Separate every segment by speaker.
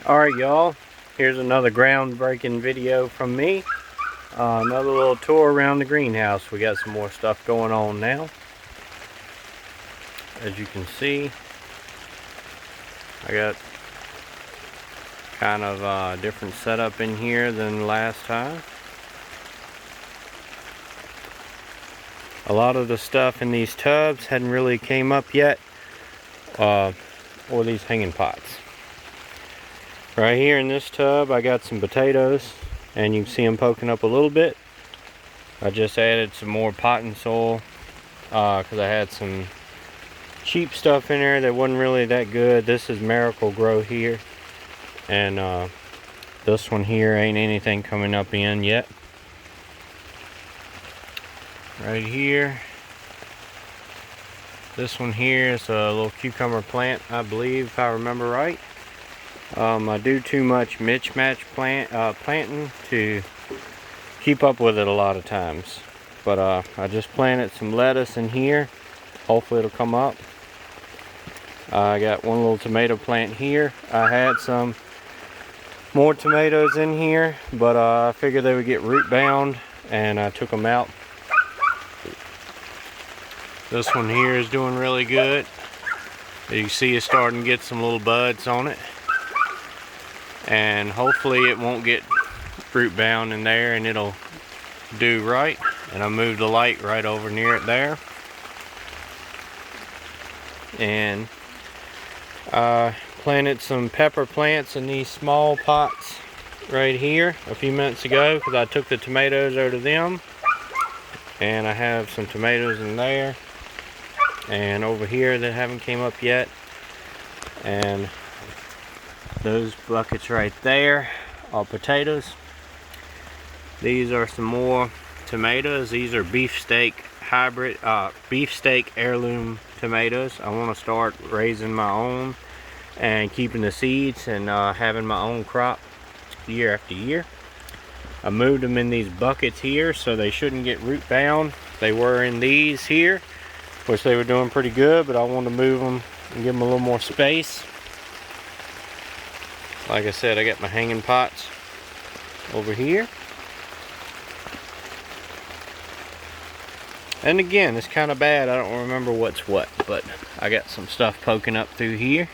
Speaker 1: Alright y'all, here's another groundbreaking video from me. Another little tour around the greenhouse. We got some more stuff going on now. As you can see, I got kind of a different setup in here than last time. A lot of the stuff in these tubs hadn't really came up yet, or these hanging pots. Right here in this tub I got some potatoes, and you can see them poking up a little bit. I just added some more potting soil because I had some cheap stuff in there that wasn't really that good. This is Miracle Grow here, and this one here ain't anything coming up in yet. Right here, this one here is a little cucumber plant, I believe, if I remember right. I do too much mismatch planting to keep up with it a lot of times. But I just planted some lettuce in here. Hopefully it'll come up. I got one little tomato plant here. I had some more tomatoes in here, but I figured they would get root bound, and I took them out. This one here is doing really good. You can see it's starting to get some little buds on it. And hopefully it won't get root bound in there, and it'll do right. And I moved the light right over near it there. And I planted some pepper plants in these small pots right here a few minutes ago, because I took the tomatoes over to them. And I have some tomatoes in there and over here that haven't came up yet. And those buckets right there are potatoes. These are some more tomatoes. These are beefsteak hybrid, beefsteak heirloom tomatoes. I want to start raising my own and keeping the seeds and having my own crop year after year. I moved them in these buckets here so they shouldn't get root bound. They were in these here, which they were doing pretty good, but I wanted to move them and give them a little more space. Like I said, I got my hanging pots over here. And again, it's kind of bad. I don't remember what's what, but I got some stuff poking up through here.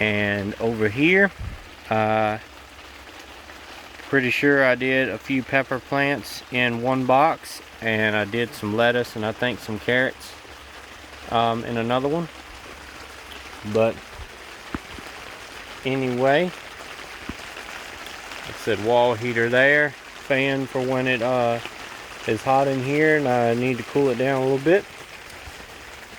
Speaker 1: And over here, pretty sure I did a few pepper plants in one box, and I did some lettuce and I think some carrots in another one. But anyway, like I said, wall heater there, fan for when it is hot in here and I need to cool it down a little bit.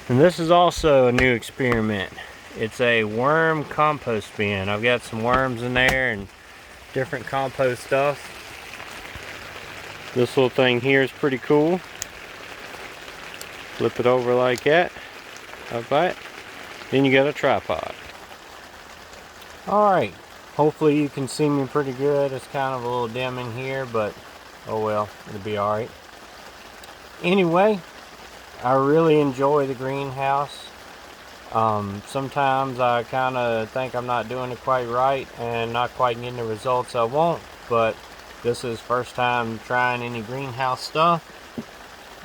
Speaker 1: And this is also a new experiment. It's a worm compost bin. I've got some worms in there and different compost stuff. This little thing here is pretty cool. Flip it over like that. Like that. Then you got a tripod. Alright, hopefully you can see me pretty good. It's kind of a little dim in here, but oh well, it'll be alright. Anyway, I really enjoy the greenhouse. Sometimes I kind of think I'm not doing it quite right and not quite getting the results I want, but this is first time trying any greenhouse stuff.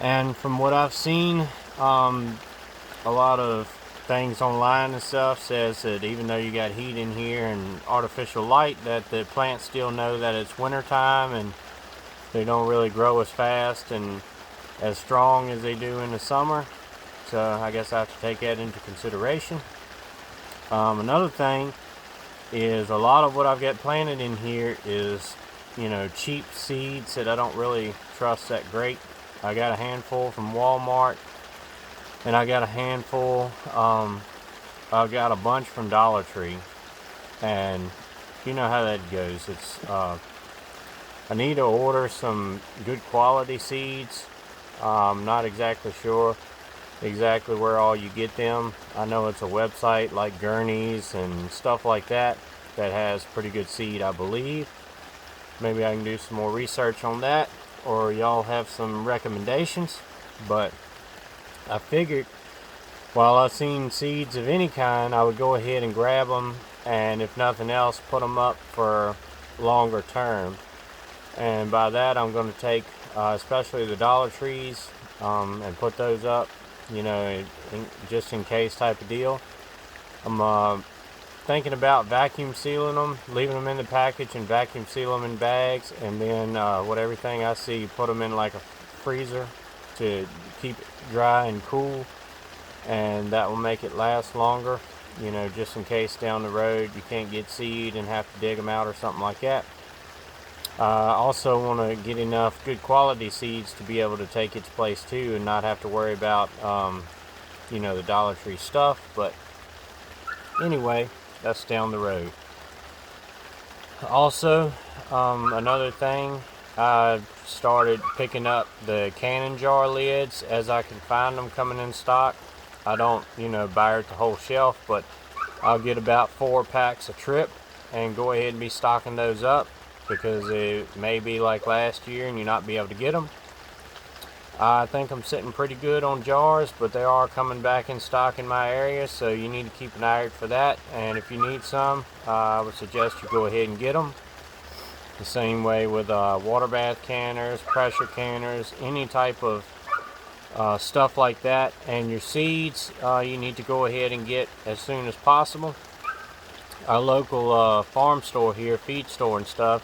Speaker 1: And from what I've seen, a lot of things online and stuff says that even though you got heat in here and artificial light, that the plants still know that it's winter time and they don't really grow as fast and as strong as they do in the summer. So I guess I have to take that into consideration. Another thing is a lot of what I've got planted in here is, you know, cheap seeds that I don't really trust that great. I got a handful from Walmart, and I got a handful, I got a bunch from Dollar Tree, and you know how that goes. It's I need to order some good quality seeds. I'm not exactly sure exactly where all you get them. I know it's a website like Gurney's and stuff like that that has pretty good seed, I believe. Maybe I can do some more research on that, or y'all have some recommendations. But I figured while I've seen seeds of any kind, I would go ahead and grab them and if nothing else, put them up for longer term. And by that, I'm going to take especially the Dollar Trees and put those up, you know, just in case type of deal. I'm thinking about vacuum sealing them, leaving them in the package and vacuum seal them in bags, and then with everything I see, put them in like a freezer to keep it dry and cool, and that will make it last longer, you know, just in case down the road you can't get seed and have to dig them out or something like that. I also want to get enough good quality seeds to be able to take its place too, and not have to worry about you know, the Dollar Tree stuff. But anyway, that's down the road. Also, another thing, I started picking up the canning jar lids as I can find them coming in stock. I don't, you know, buy it the whole shelf, but I'll get about 4 packs a trip and go ahead and be stocking those up, because it may be like last year and you not be able to get them. I think I'm sitting pretty good on jars, but they are coming back in stock in my area, so you need to keep an eye out for that. And if you need some, I would suggest you go ahead and get them. The same way with water bath canners, pressure canners, any type of stuff like that. And your seeds, you need to go ahead and get as soon as possible. Our local farm store here, feed store and stuff,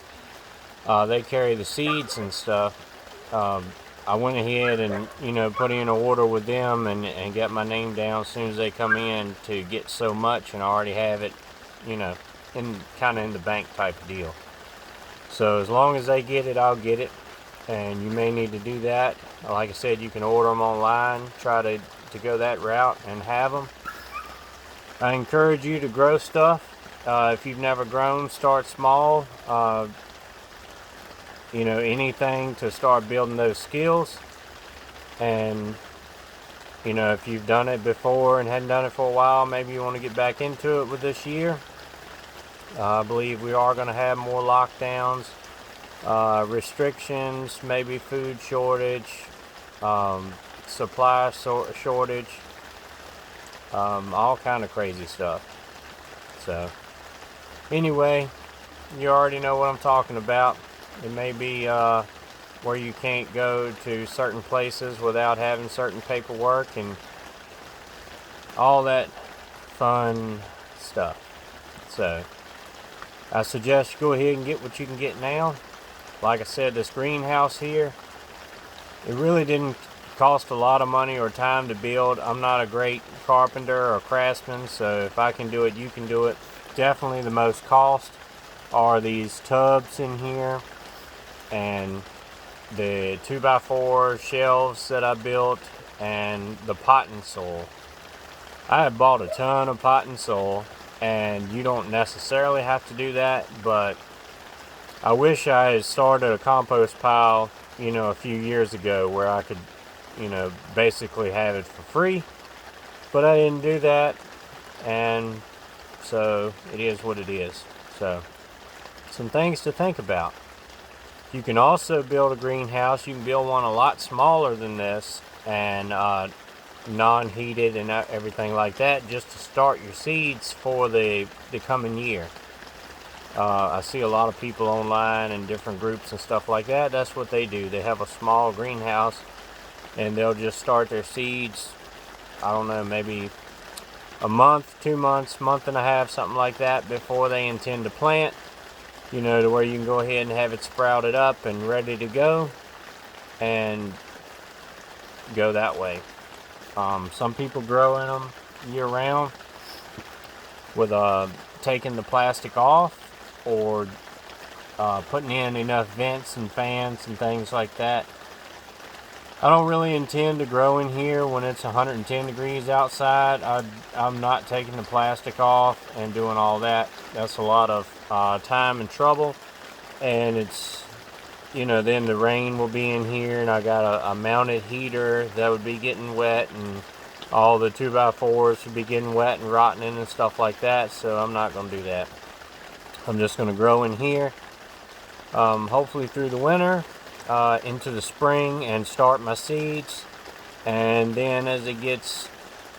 Speaker 1: they carry the seeds and stuff. I went ahead and, you know, put in an order with them and got my name down as soon as they come in to get so much, and I already have it, you know, kind of in the bank type of deal. So as long as they get it, I'll get it, and you may need to do that. Like I said, you can order them online, try to go that route and have them. I encourage you to grow stuff. If you've never grown, start small. You know, anything to start building those skills. And, you know, if you've done it before and hadn't done it for a while, maybe you want to get back into it with this year. I believe we are going to have more lockdowns, restrictions, maybe food shortage, supply shortage, all kind of crazy stuff. So anyway, you already know what I'm talking about. It may be where you can't go to certain places without having certain paperwork and all that fun stuff. So I suggest you go ahead and get what you can get now. Like I said, this greenhouse here, it really didn't cost a lot of money or time to build. I'm not a great carpenter or craftsman, so if I can do it, you can do it. Definitely the most cost are these tubs in here and the 2x4 shelves that I built, and the potting soil. I have bought a ton of potting soil, and you don't necessarily have to do that, but I wish I had started a compost pile, you know, a few years ago where I could, you know, basically have it for free, but I didn't do that, and so it is what it is. So some things to think about. You can also build a greenhouse. You can build one a lot smaller than this and non-heated and everything like that, just to start your seeds for the coming year. I see a lot of people online and different groups and stuff like that. That's what they do. They have a small greenhouse and they'll just start their seeds, I don't know, maybe a month, 2 months, month and a half, something like that, before they intend to plant. You know, to where you can go ahead and have it sprouted up and ready to go and go that way. Some people grow in them year round with taking the plastic off or putting in enough vents and fans and things like that. I don't really intend to grow in here when it's 110 degrees outside. I'm not taking the plastic off and doing all that. That's a lot of time and trouble, and it's, you know, then the rain will be in here, and I got a mounted heater that would be getting wet, and all the 2x4s would be getting wet and rotting and stuff like that, so I'm not going to do that. I'm just going to grow in here, hopefully through the winter, into the spring, and start my seeds. And then as it gets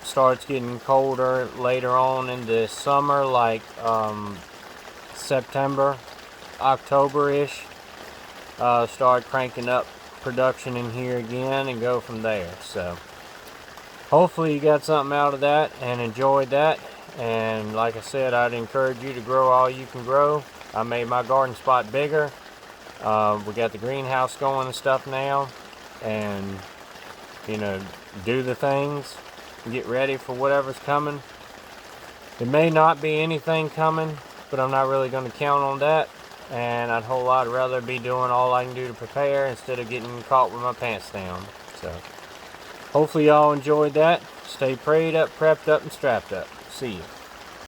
Speaker 1: starts getting colder later on in the summer, like September, October-ish, start cranking up production in here again and go from there. So hopefully you got something out of that and enjoyed that. And like I said, I'd encourage you to grow all you can grow. I made my garden spot bigger. We got the greenhouse going and stuff now, and you know, do the things, get ready for whatever's coming. There may not be anything coming, but I'm not really going to count on that, and I'd a whole lot rather be doing all I can do to prepare instead of getting caught with my pants down. So hopefully y'all enjoyed that. Stay prayed up, prepped up, and strapped up. See you.